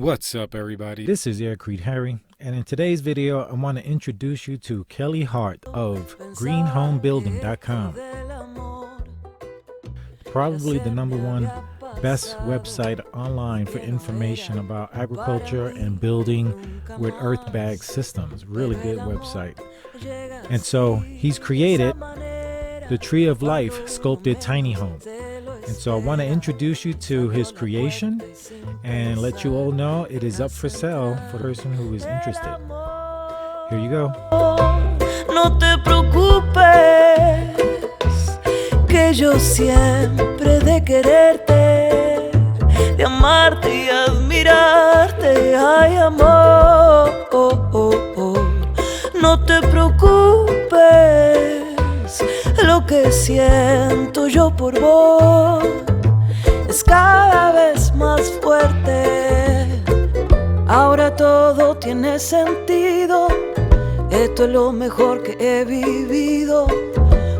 What's up, everybody? This is Aircrete Harry, and in today's video I want to introduce you to Kelly Hart of greenhomebuilding.com. Probably the #1 best website online for information about agriculture and building with earth bag systems. Really good website. And so he's created the Tree of Life Sculpted Tiny Home. And so I want to introduce you to his creation and let you all know it is up for sale for the person who is interested. Here you go. No te preocupes, que yo siempre de quererte, de amarte y admirarte, ay amor. No te preocupes, lo que siento yo por vos es cada vez más fuerte. Ahora todo tiene sentido. Esto es lo mejor que he vivido.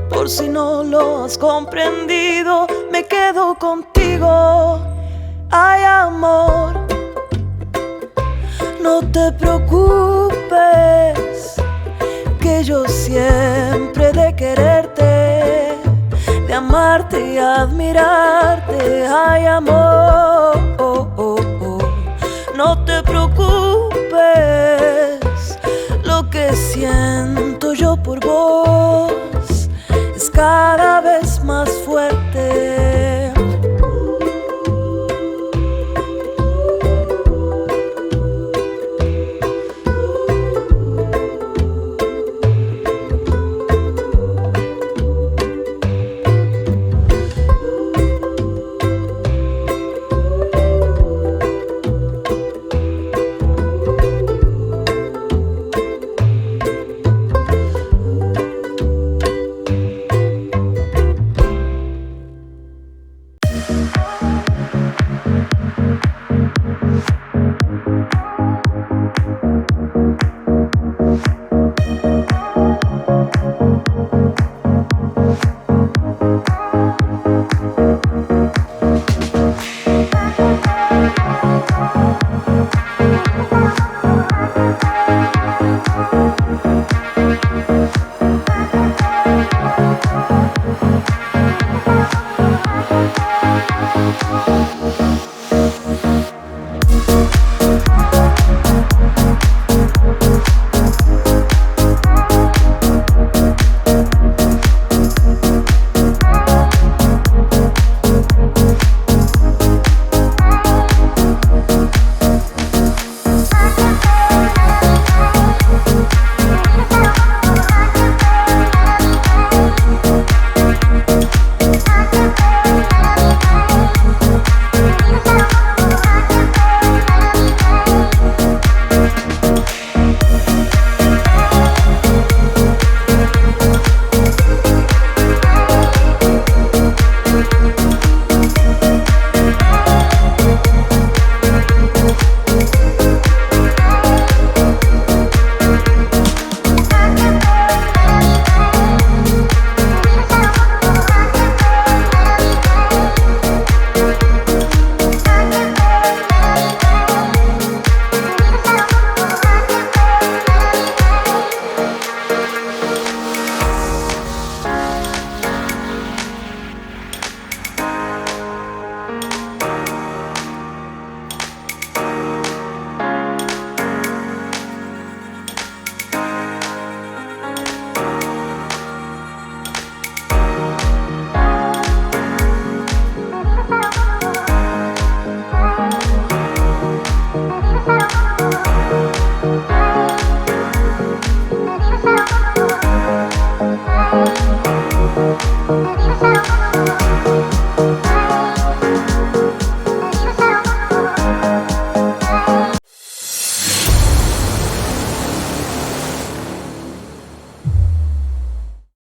Por si no lo has comprendido, me quedo contigo. Ay, amor, no te preocupes, que yo siempre de quererte, de amarte y admirarte. Ay, amor, no te preocupes, lo que siento yo por vos es cada